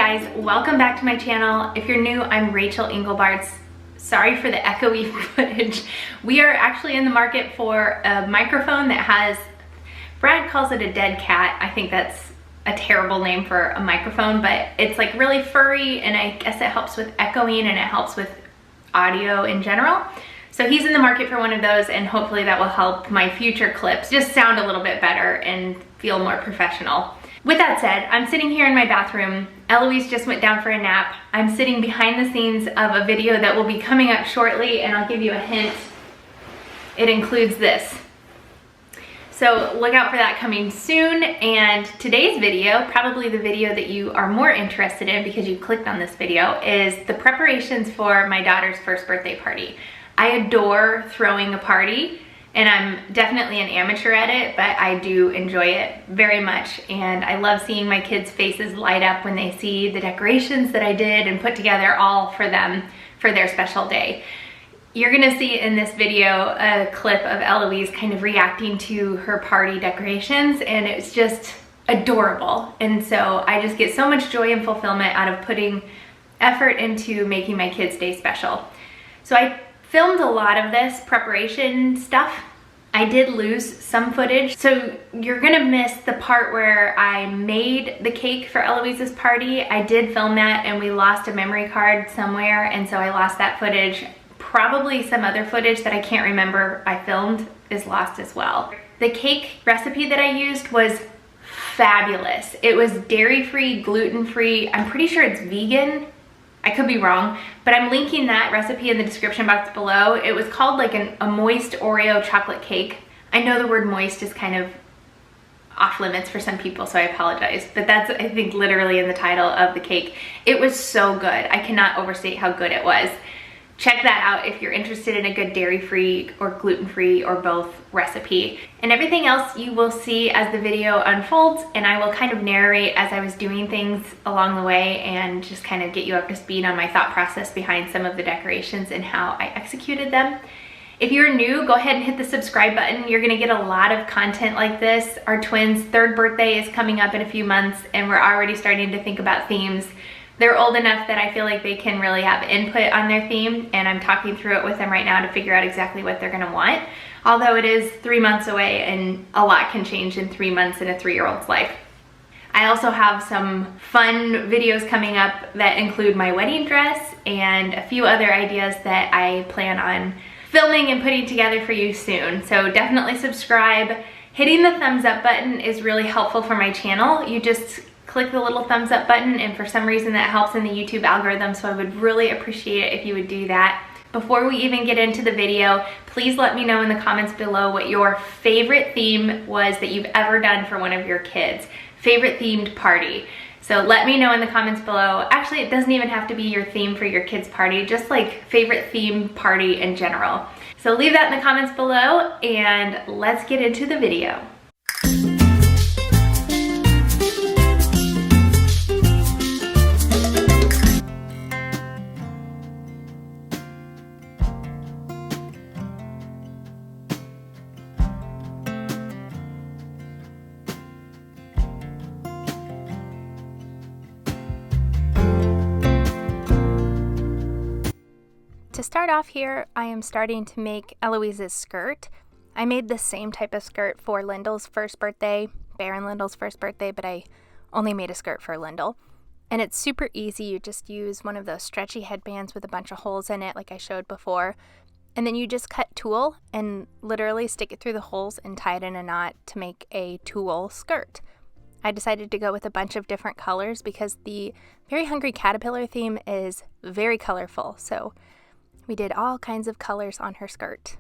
guys, welcome back to my channel. If you're new, I'm Rachel Engelbarts. Sorry for the echoey footage. We are actually in the market for a microphone that has, Brad calls it a dead cat. I think that's a terrible name for a microphone, but it's like really furry, and I guess it helps with echoing and it helps with audio in general. So he's in the market for one of those, and hopefully that will help my future clips just sound a little bit better and feel more professional. With that said, I'm sitting here in my bathroom. Eloise just went down for a nap. I'm sitting behind the scenes of a video that will be coming up shortly, and I'll give you a hint. It includes this. So look out for that coming soon. And today's video, probably the video that you are more interested in because you clicked on this video, is the preparations for my daughter's first birthday party. I adore throwing a party, and I'm definitely an amateur at it, but I do enjoy it very much. And I love seeing my kids' faces light up when they see the decorations that I did and put together all for them for their special day. You're gonna see in this video a clip of Eloise kind of reacting to her party decorations, and it's just adorable. And so I just get so much joy and fulfillment out of putting effort into making my kids' day special. So I filmed a lot of this preparation stuff. I did lose some footage, so you're gonna miss the part where I made the cake for Eloise's party. I did film that, and we lost a memory card somewhere, and so I lost that footage. Probably some other footage that I can't remember I filmed is lost as well. The cake recipe that I used was fabulous. It was dairy-free, gluten-free. I'm pretty sure it's vegan. I could be wrong, but I'm linking that recipe in the description box below. It was called like a moist Oreo chocolate cake. I know the word moist is kind of off limits for some people, so I apologize, but that's, I think, literally in the title of the cake. It was so good. I cannot overstate how good it was. Check that out if you're interested in a good dairy-free or gluten-free or both recipe. And everything else you will see as the video unfolds, and I will kind of narrate as I was doing things along the way and just kind of get you up to speed on my thought process behind some of the decorations and how I executed them. If you're new, go ahead and hit the subscribe button. You're gonna get a lot of content like this. Our twins' third birthday is coming up in a few months, and we're already starting to think about themes. They're old enough that I feel like they can really have input on their theme, and I'm talking through it with them right now to figure out exactly what they're gonna want. Although it is 3 months away, and a lot can change in 3 months in a 3-year-old's life. I also have some fun videos coming up that include my wedding dress and a few other ideas that I plan on filming and putting together for you soon. So definitely subscribe. Hitting the thumbs up button is really helpful for my channel. You just click the little thumbs up button, and for some reason that helps in the YouTube algorithm, so I would really appreciate it if you would do that. Before we even get into the video, please let me know in the comments below what your favorite theme was that you've ever done for one of your kids. Favorite themed party. So let me know in the comments below. Actually, it doesn't even have to be your theme for your kids' party, just like favorite theme party in general. So leave that in the comments below, and let's get into the video. To start off here, I am starting to make Eloise's skirt. I made the same type of skirt for Lyndall's first birthday, Bear and Lyndall's first birthday, but I only made a skirt for Lyndall. And it's super easy. You just use one of those stretchy headbands with a bunch of holes in it like I showed before. And then you just cut tulle and literally stick it through the holes and tie it in a knot to make a tulle skirt. I decided to go with a bunch of different colors because the Very Hungry Caterpillar theme is very colorful. So we did all kinds of colors on her skirt.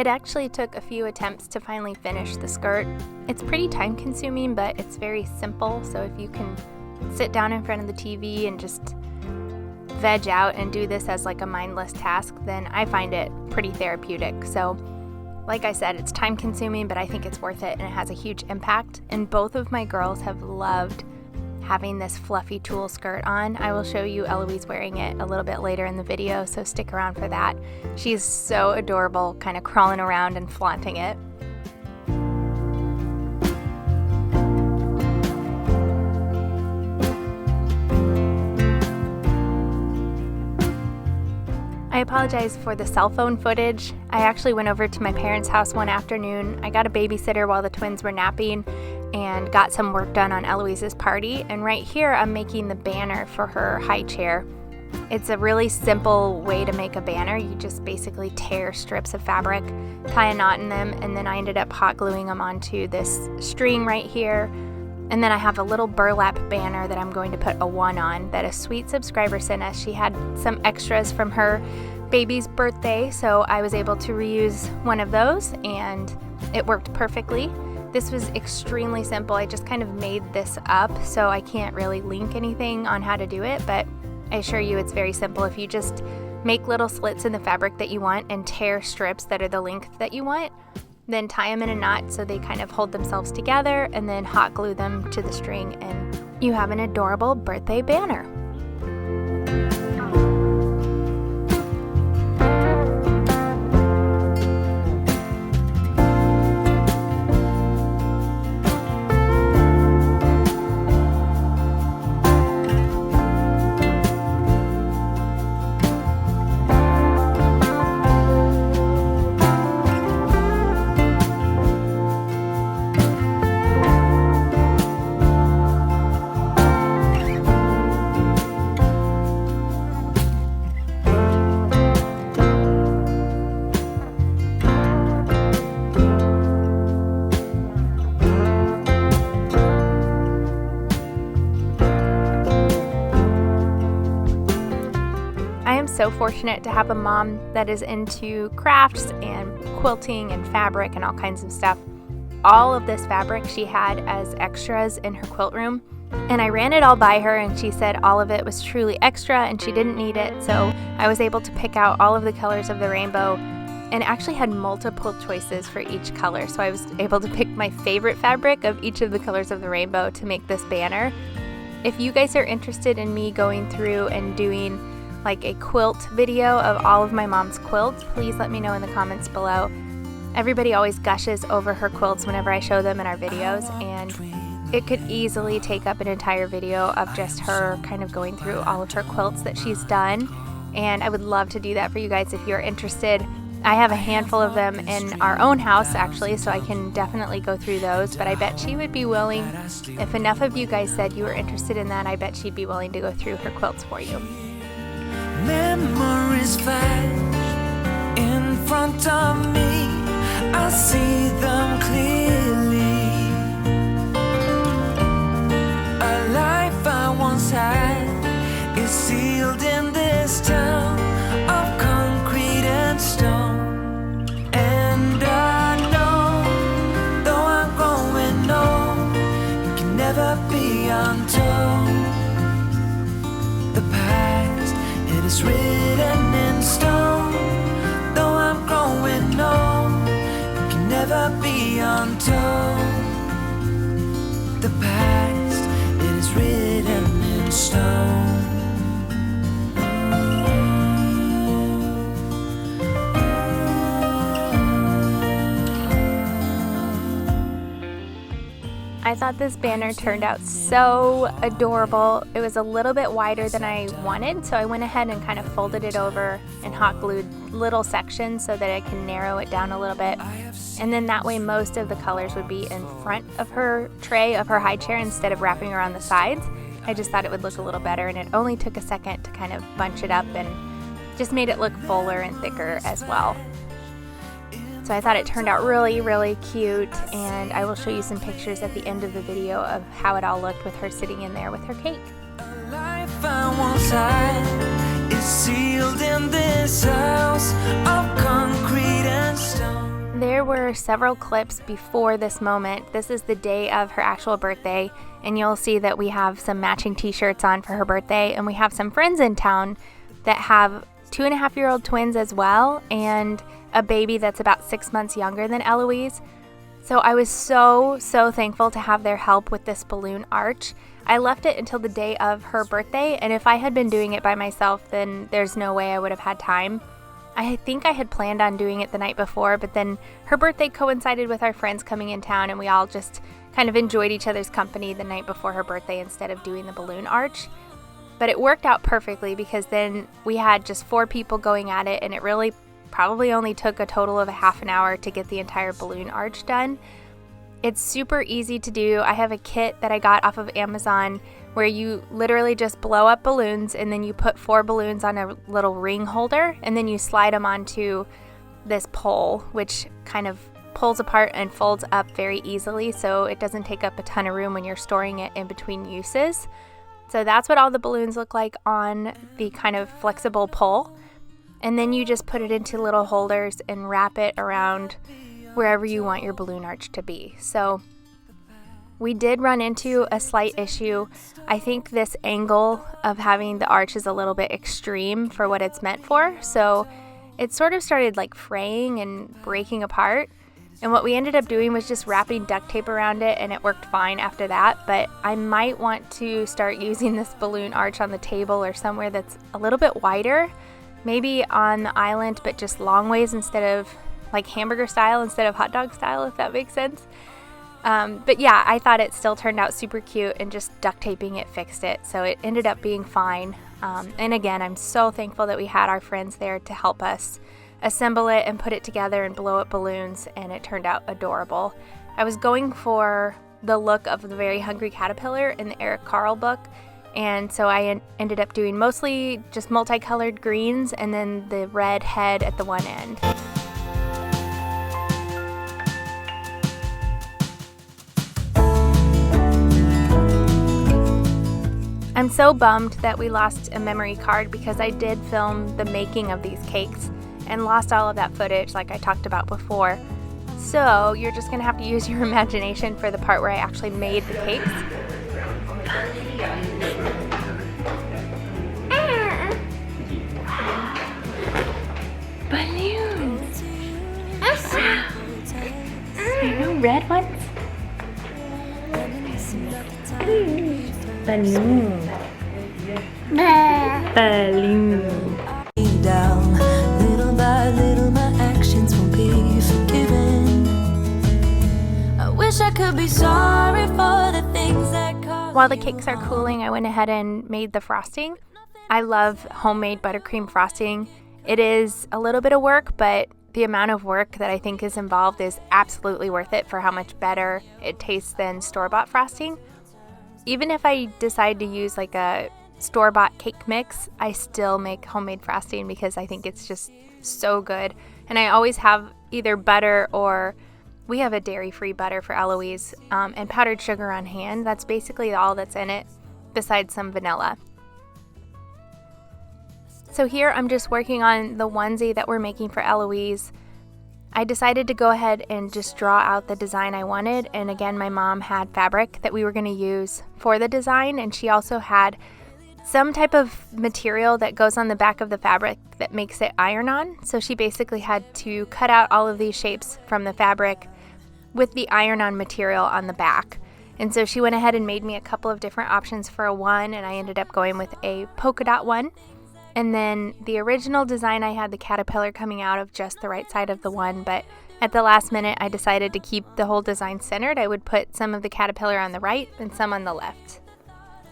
It actually took a few attempts to finally finish the skirt. It's pretty time consuming, but it's very simple, so if you can sit down in front of the TV and just veg out and do this as like a mindless task, then I find it pretty therapeutic. So like I said, it's time consuming, but I think it's worth it and it has a huge impact. And both of my girls have loved having this fluffy tulle skirt on. I will show you Eloise wearing it a little bit later in the video, so stick around for that. She's so adorable, kind of crawling around and flaunting it. I apologize for the cell phone footage. I actually went over to my parents' house one afternoon. I got a babysitter while the twins were napping and got some work done on Eloise's party. And right here, I'm making the banner for her high chair. It's a really simple way to make a banner. You just basically tear strips of fabric, tie a knot in them, and then I ended up hot gluing them onto this string right here. And then I have a little burlap banner that I'm going to put a 1 on that a sweet subscriber sent us. She had some extras from her baby's birthday, so I was able to reuse one of those and it worked perfectly. This was extremely simple. I just kind of made this up, so I can't really link anything on how to do it, but I assure you it's very simple. If you just make little slits in the fabric that you want and tear strips that are the length that you want, then tie them in a knot so they kind of hold themselves together, and then hot glue them to the string, and you have an adorable birthday banner. So fortunate to have a mom that is into crafts and quilting and fabric and all kinds of stuff. All of this fabric she had as extras in her quilt room, and I ran it all by her and she said all of it was truly extra and she didn't need it, so I was able to pick out all of the colors of the rainbow and actually had multiple choices for each color, so I was able to pick my favorite fabric of each of the colors of the rainbow to make this banner. If you guys are interested in me going through and doing like a quilt video of all of my mom's quilts, please let me know in the comments below. Everybody always gushes over her quilts whenever I show them in our videos, and it could easily take up an entire video of just her kind of going through all of her quilts that she's done, and I would love to do that for you guys if you're interested. I have a handful of them in our own house actually, so I can definitely go through those, but I bet she would be willing, if enough of you guys said you were interested in that, I bet she'd be willing to go through her quilts for you. Memories flash in front of me, I see them clearly. A life I once had is sealed in this town of concrete and stone. And I know, though I'm growing old, it can never be untold. The past, it is written in stone. Though I'm growing old, it can never be untold. The past, it is written in stone. I thought this banner turned out so adorable. It was a little bit wider than I wanted, so I went ahead and kind of folded it over and hot glued little sections so that I can narrow it down a little bit. And then that way most of the colors would be in front of her tray of her high chair instead of wrapping around the sides. I just thought it would look a little better, and it only took a second to kind of bunch it up and just made it look fuller and thicker as well. So I thought it turned out really, really cute, and I will show you some pictures at the end of the video of how it all looked with her sitting in there with her cake. A life I once had is sealed in this house of concrete and stone. There were several clips before this moment. This is the day of her actual birthday, and you'll see that we have some matching t-shirts on for her birthday, and we have some friends in town that have 2.5-year-old twins as well, and a baby that's about 6 months younger than Eloise. So I was so thankful to have their help with this balloon arch. I left it until the day of her birthday, and if I had been doing it by myself, then there's no way I would have had time. I think I had planned on doing it the night before, but then her birthday coincided with our friends coming in town, and we all just kind of enjoyed each other's company the night before her birthday instead of doing the balloon arch. But it worked out perfectly because then we had just 4 people going at it, and it really probably only took a total of a half an hour to get the entire balloon arch done. It's super easy to do. I have a kit that I got off of Amazon where you literally just blow up balloons, and then you put 4 balloons on a little ring holder, and then you slide them onto this pole, which kind of pulls apart and folds up very easily, so it doesn't take up a ton of room when you're storing it in between uses. So that's what all the balloons look like on the kind of flexible pole. And then you just put it into little holders and wrap it around wherever you want your balloon arch to be. So we did run into a slight issue. I think this angle of having the arch is a little bit extreme for what it's meant for. So it sort of started like fraying and breaking apart. And what we ended up doing was just wrapping duct tape around it, and it worked fine after that. But I might want to start using this balloon arch on the table or somewhere that's a little bit wider. Maybe on the island, but just long ways instead of like hamburger style instead of hot dog style, if that makes sense. But yeah, I thought it still turned out super cute, and just duct taping it fixed it. So it ended up being fine. And again, I'm so thankful that we had our friends there to help us assemble it and put it together and blow up balloons, and it turned out adorable. I was going for the look of the Very Hungry Caterpillar in the Eric Carle book, and so I ended up doing mostly just multicolored greens and then the red head at the one end. I'm so bummed that we lost a memory card because I did film the making of these cakes and lost all of that footage like I talked about before. So you're just gonna have to use your imagination for the part where I actually made the cakes. Balloons! Are no red ones? Balloon. Balloon. Down, little by little, my actions won't be forgiven. I wish I could be sorry for the things that caused. While the cakes are cooling, I went ahead and made the frosting. I love homemade buttercream frosting. It is a little bit of work, but the amount of work that I think is involved is absolutely worth it for how much better it tastes than store-bought frosting. Even if I decide to use like a store-bought cake mix, I still make homemade frosting because I think it's just so good. And I always have either butter, or we have a dairy-free butter for Eloise, and powdered sugar on hand. That's basically all that's in it, besides some vanilla. So here I'm just working on the onesie that we're making for Eloise. I decided to go ahead and just draw out the design I wanted, and again, my mom had fabric that we were going to use for the design, and she also had some type of material that goes on the back of the fabric that makes it iron-on. So she basically had to cut out all of these shapes from the fabric with the iron-on material on the back. And so she went ahead and made me a couple of different options for a one, and I ended up going with a polka dot one. And then the original design, I had the caterpillar coming out of just the right side of the one, but at the last minute I decided to keep the whole design centered. I would put some of the caterpillar on the right and some on the left.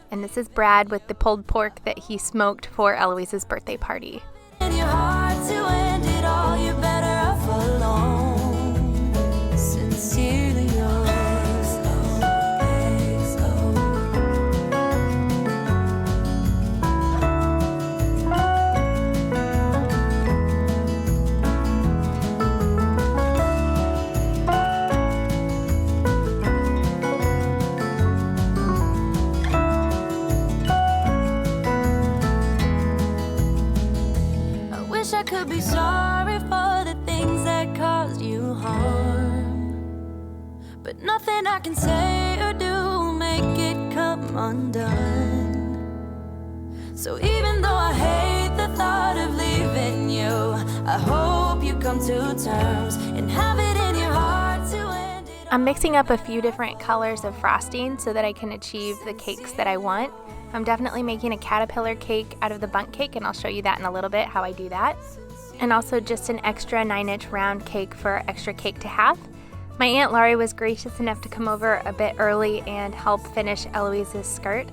And this is Brad with the pulled pork that he smoked for Eloise's birthday party. In your heart to end it all, you're better off alone. Sincerely yours. I could be sorry for the things that caused you harm. Nothing I can say or do will make it come undone. So even though I hate the thought of leaving you, I hope you come to terms and have it in your heart to end it. I'm mixing up a few different colors of frosting so that I can achieve the cakes that I want. I'm definitely making a caterpillar cake out of the bundt cake, and I'll show you that in a little bit, how I do that. And also just an extra 9-inch round cake for extra cake to have. My Aunt Laurie was gracious enough to come over a bit early and help finish Eloise's skirt.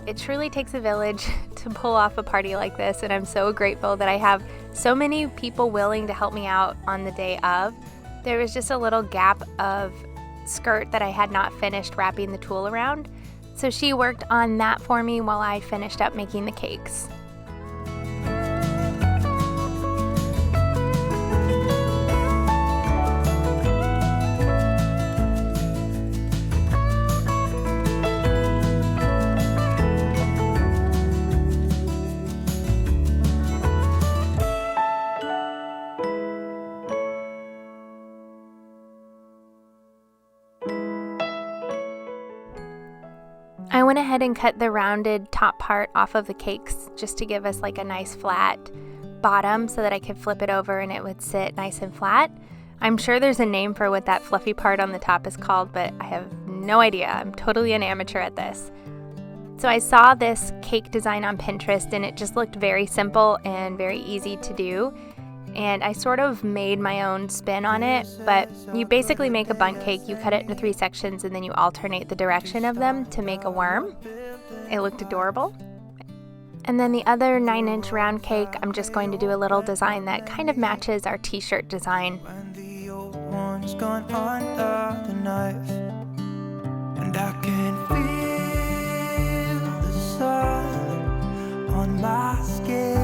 It truly takes a village to pull off a party like this, and I'm so grateful that I have so many people willing to help me out on the day of. There was just a little gap of skirt that I had not finished wrapping the tulle around, so she worked on that for me while I finished up making the cakes. I went ahead and cut the rounded top part off of the cakes just to give us like a nice flat bottom so that I could flip it over and it would sit nice and flat. I'm sure there's a name for what that fluffy part on the top is called, but I have no idea. I'm totally an amateur at this. So I saw this cake design on Pinterest and it just looked very simple and very easy to do. And I sort of made my own spin on it, but you basically make a bundt cake, you cut it into 3 sections, and then you alternate the direction of them to make a worm. It looked adorable. And then the other 9-inch round cake, I'm just going to do a little design that kind of matches our t-shirt design. When the old one's gone under the knife, and I can feel the sun on my skin.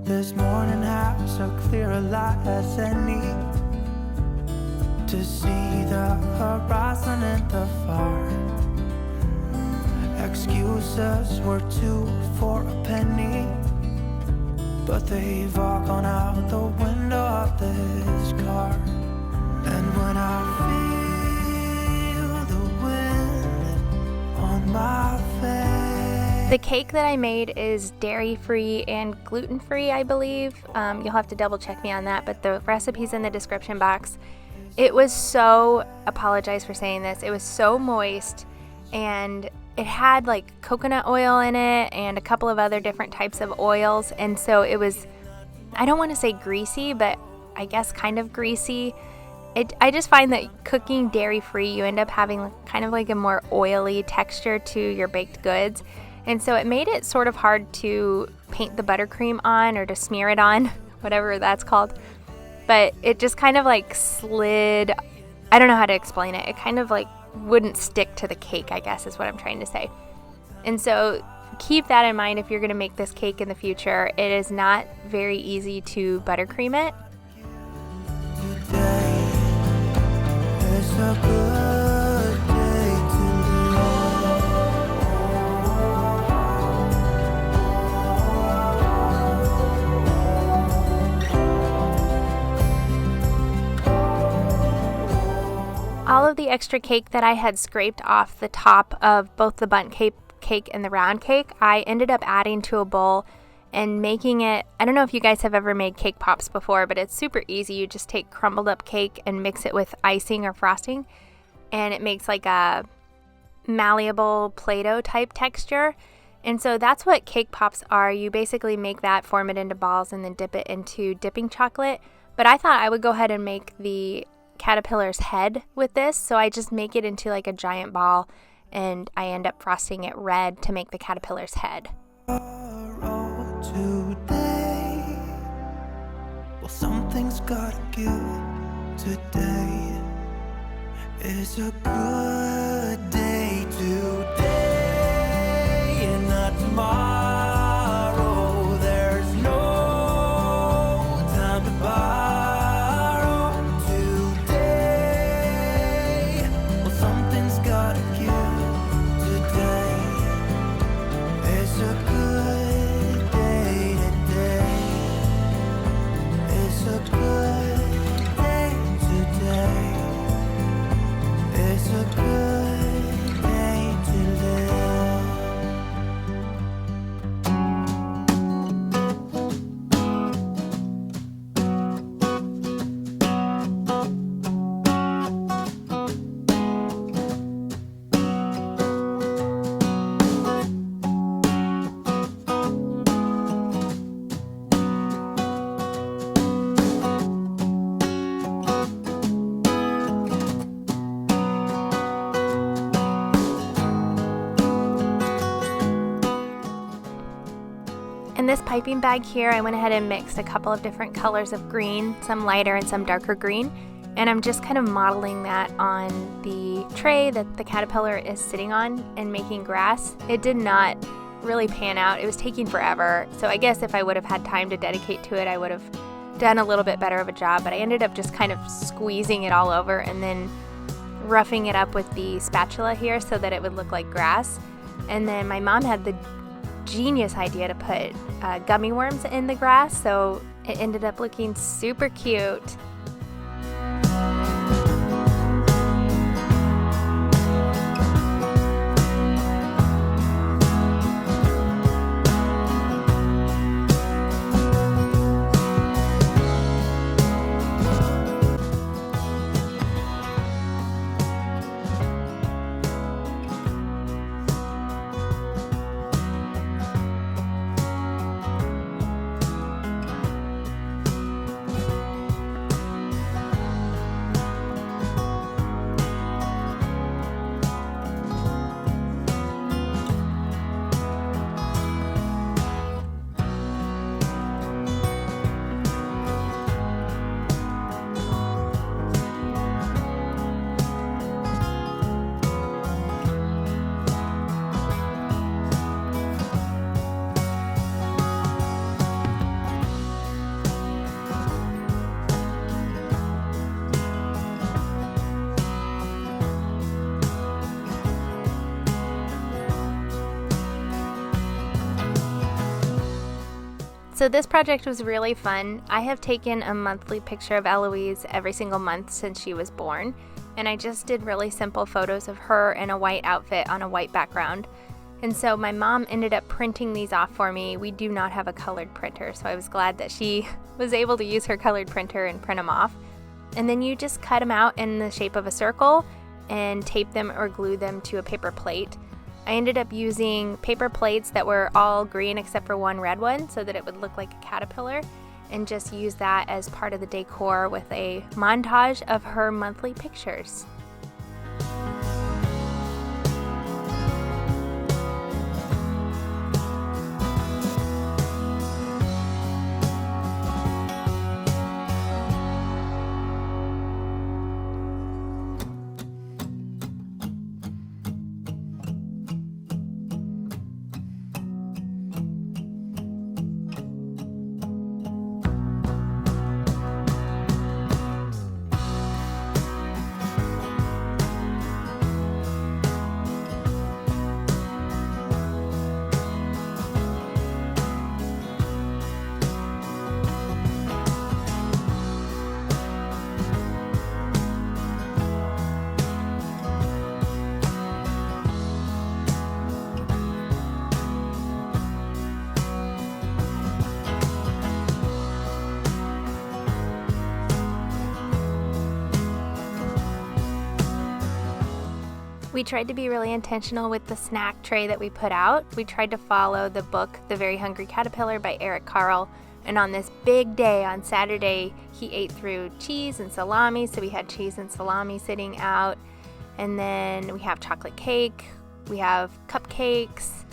This morning has so clear a light as any to see the horizon and the far. Excuses were 2 for a penny, but they've all gone out the window of this car. And when I feel the wind on my face. The cake that I made is dairy-free and gluten-free, I believe. You'll have to double check me on that, but the recipe's in the description box. It was so, apologize for saying this, it was so moist, and it had like coconut oil in it and a couple of other different types of oils, and so it was, I don't want to say greasy, but I guess kind of greasy. I just find that cooking dairy-free, you end up having kind of like a more oily texture to your baked goods. And so it made it sort of hard to paint the buttercream on or to smear it on, whatever that's called. But it just kind of like slid, I don't know how to explain it. It kind of like wouldn't stick to the cake, I guess is what I'm trying to say. And so keep that in mind if you're going to make this cake in the future. It is not very easy to buttercream it. Today is a good day to All of the extra cake that I had scraped off the top of both the bundt cake and the round cake, I ended up adding to a bowl and making it, I don't know if you guys have ever made cake pops before, but it's super easy. You just take crumbled up cake and mix it with icing or frosting, and it makes like a malleable Play-Doh type texture. And so that's what cake pops are. You basically make that, form it into balls, and then dip it into dipping chocolate. But I thought I would go ahead and make the caterpillar's head with this, so I just make it into like a giant ball, and I end up frosting it red to make the caterpillar's head. Today Well, something's gotta give. Today is a good day. Today and not tomorrow. There's no time to borrow. Today, well, something's gotta give. Today is a good day. Today is a good day. Today is a good day to live. In this piping bag here, I went ahead and mixed a couple of different colors of green, some lighter and some darker green, and I'm just kind of modeling that on the tray that the caterpillar is sitting on and making grass. It did not really pan out. It was taking forever, so I guess if I would have had time to dedicate to it, I would have done a little bit better of a job, but I ended up just kind of squeezing it all over and then roughing it up with the spatula here so that it would look like grass. And then my mom had the genius idea to put gummy worms in the grass, so it ended up looking super cute. So this project was really fun. I have taken a monthly picture of Eloise every single month since she was born, and I just did really simple photos of her in a white outfit on a white background. And so my mom ended up printing these off for me. We do not have a colored printer, so I was glad that she was able to use her colored printer and print them off. And then you just cut them out in the shape of a circle and tape them or glue them to a paper plate. I ended up using paper plates that were all green except for one red one so that it would look like a caterpillar, and just use that as part of the decor with a montage of her monthly pictures. We tried to be really intentional with the snack tray that we put out. We tried to follow the book, The Very Hungry Caterpillar by Eric Carle. And on this big day, on Saturday, he ate through cheese and salami. So we had cheese and salami sitting out. And then we have chocolate cake. We have cupcakes,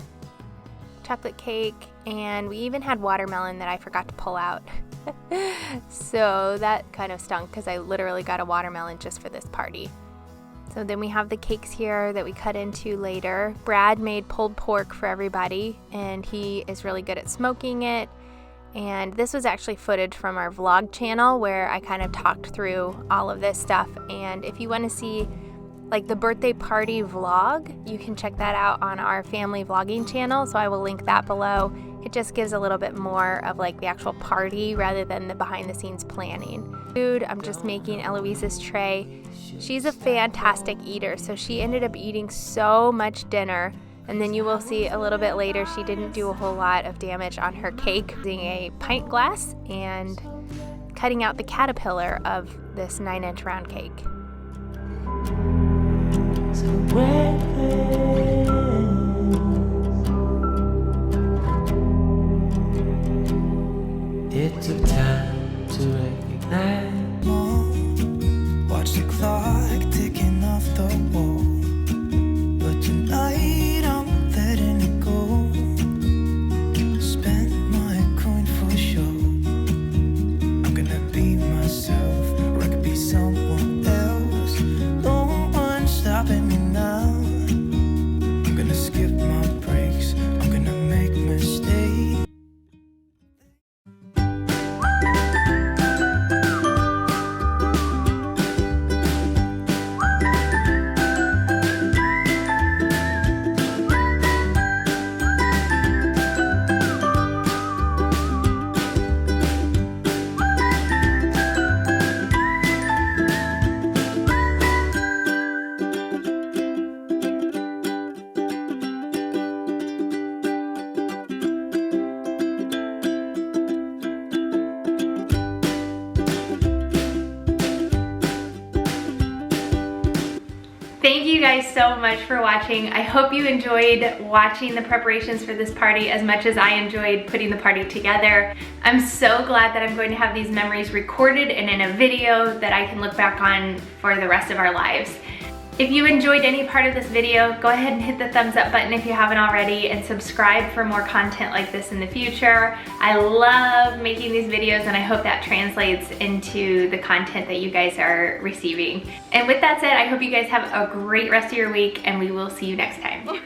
chocolate cake, and we even had watermelon that I forgot to pull out. So that kind of stunk because I literally got a watermelon just for this party. So then we have the cakes here that we cut into later. Brad made pulled pork for everybody, and he is really good at smoking it. And this was actually footage from our vlog channel where I kind of talked through all of this stuff. And if you want to see like the birthday party vlog, you can check that out on our family vlogging channel. So I will link that below. It just gives a little bit more of like the actual party rather than the behind the scenes planning. Food, I'm just making Eloise's tray. She's a fantastic eater, so she ended up eating so much dinner. And then you will see a little bit later, she didn't do a whole lot of damage on her cake, using a pint glass and cutting out the caterpillar of this 9-inch round cake. It took time to recognize. Watch the clock ticking off the wall. But tonight I'm letting it go. Spend my coin for sure. I'm gonna be myself, or I could be someone else. No one's stopping me now. I'm gonna skip my breaks. I'm gonna make mistakes. Thank you guys so much for watching. I hope you enjoyed watching the preparations for this party as much as I enjoyed putting the party together. I'm so glad that I'm going to have these memories recorded and in a video that I can look back on for the rest of our lives. If you enjoyed any part of this video, go ahead and hit the thumbs up button if you haven't already, and subscribe for more content like this in the future. I love making these videos, and I hope that translates into the content that you guys are receiving. And with that said, I hope you guys have a great rest of your week, and we will see you next time.